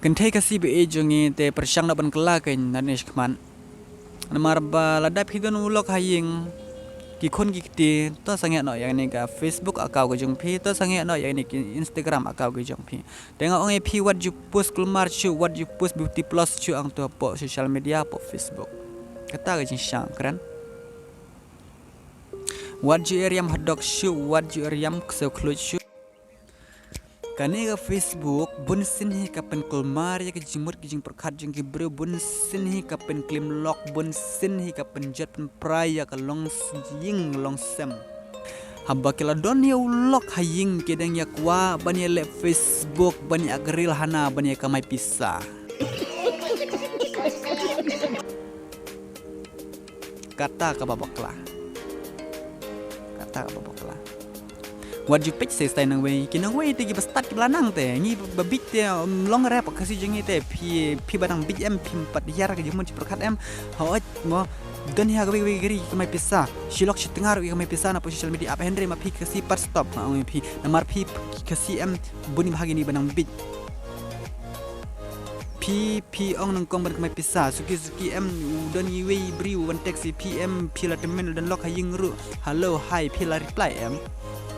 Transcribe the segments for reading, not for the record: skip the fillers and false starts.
Kentai kasih be jongi te persyang nak ban kelak kan nanesh kman. Namar ba lada pidon ulok haying ki kon ki te to sangat no yang ni ka Facebook account ko jong pi to sangat no yang ni ki Instagram account ko jong pi. Tengok ong pi what you post kelmar chu what you post beauty plus chu ang tu po social media po Facebook. Kata ke jing syang keren. What you eriam hadok chu what you eriam so close chu. Kani ka Facebook bun sin hi ka pen kulmar ya ka jimut ki jing perkhat jing ki bre bun sin hi ka pen klim lock bun sin hi ka pen jet pen prai ya ka long ying long sem hamba kila don ya ulok haying kedang ya kwa ban ya le Facebook ban ya agril hana ban ya ka mai pisah kata ka babakla what you pitch say nang way kinang way te gi start ki lanang te ngi babit te long rap kasi jengi te pi badang big em pim pat yar ka jemut perkat em hawat mo dan ya gawe gari ka mai pisa silok shitengar ka mai pisa na social media apa henry ma pi kasi part stop ma ong pi namar pi kasi em buni bahagi ni banang big pi ong nang kong ban ka mai pisa suki em dan yi way bri wan taxi pm pi la temen dan lok haying ru hello hi pi la reply em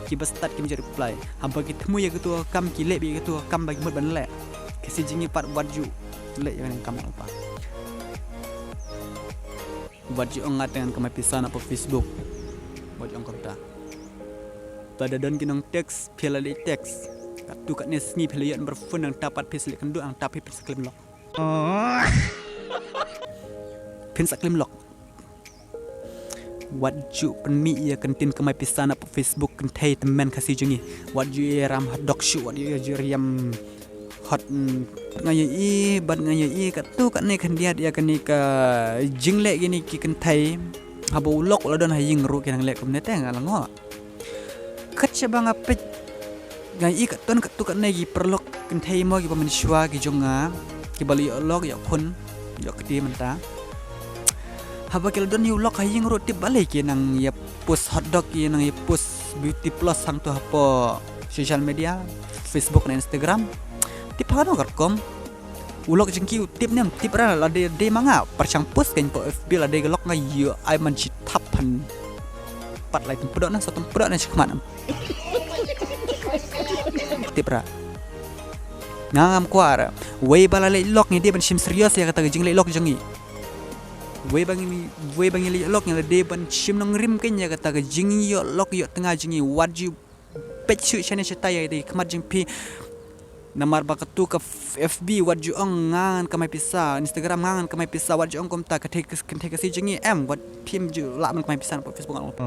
ki start ki menjadi reply hamba ki temu ya ketua kam ki lek bi ketua kam bagi mut ban lek kasi jingi part waju lek yang kam apa waju ongat dengan kemai pisan apa Facebook waju ong kota pada don kinong teks pila le teks katu kat nes ni pila yan berfun ang dapat pislik kendu ang tapi pisaklim lok pin saklim lok waju penmi ya kentin kemai pisan apa Facebook kentai temen kasih jengi waju ram dok shu waju jeriam hot ngaya i ban ngaya i katu kat ne kendiat ya keni ka jingle gini ki kentai habo ulok la don haying ru kinang lek komne teng alango kat bang apet ngaya i katon katu kat ne gi perlok kentai mo gi pamen shwa gi jonga ki bali olok ya kun ya kedi menta haba kel don yu lok haying ro tip balik ki nang ya post hotdog ki nang ya post beauty plus sang tu apa social media Facebook dan Instagram tip hano karkom ulok jengki tip nem tip ra la de manga percang post kan po FB la de lok ngayo ai man chi tapan pat lai tempedok na satu pedok na chikman tip ra ngam kuara way balale lok ni dia ban sim serius ya kata jeng le lok jengi we bangi li lok yang de ban chim nong rim kenya kata ke jingi yo lok yo tengah jingi waju pechu chane chata ya de kmat jing pi namar bakatu ke FB waju ong ngan kamai pisa Instagram ngan kamai pisa waju ong komta ke ke si jingi em wat pim ju la man kamai pisa på Facebook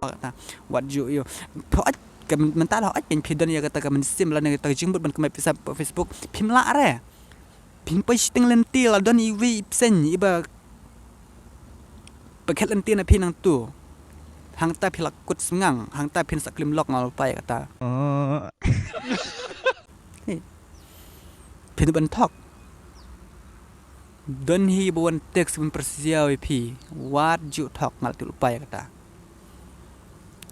kata waju yo thot ke mental hot pen pidon ya kata ke men sim la ne kata jingbut ban kamai pisa på Facebook pim la re pimpai sting lentil adon iwi ipsen iba paket lentil na pinang tu hang ta pilak kut sengang hang ta pin saklim lok ngal pai kata pin ban tok don hi bon teks pun persiawi pi wat ju tok ngal tu pai kata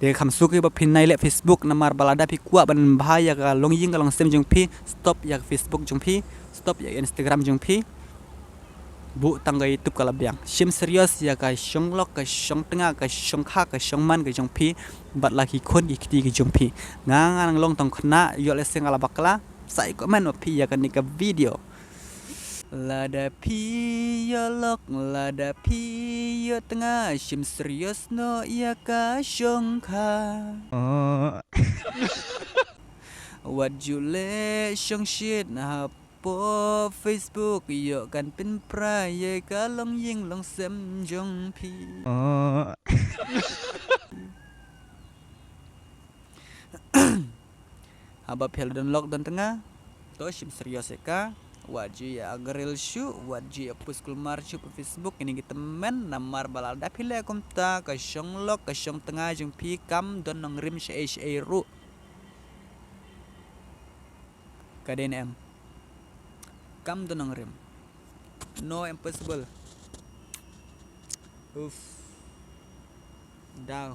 de kham suk iba pin nai le Facebook namar balada pi kuat ban bahaya ka long ying ka long sem jung pi stop ya Facebook jung pi stop ya Instagram jung pi bu tangga YouTube kala biang sim serius ya ka shong lok ka shong tengah ka shong kha ka shong man ka jung pi bat laki kon gi kiti ki jung pi ngang long tong khna yo le sing ala bakla sai ko man pi ya kan ni ka video lada pi yo lok lada pi yo tengah sim serius no ya ka shong kha what you le shong shit na po Facebook yo kan pin prai ka long ying long sem jong pi haba pel dan lock dan tengah to sim serius ka waju ya agril shu waju ya post kulmar shu po Facebook ini kita men namar balada pile komta ka shong lock ka shong tengah jong pi kam don nong rim she ru KDNM kam don nong rim no impossible daw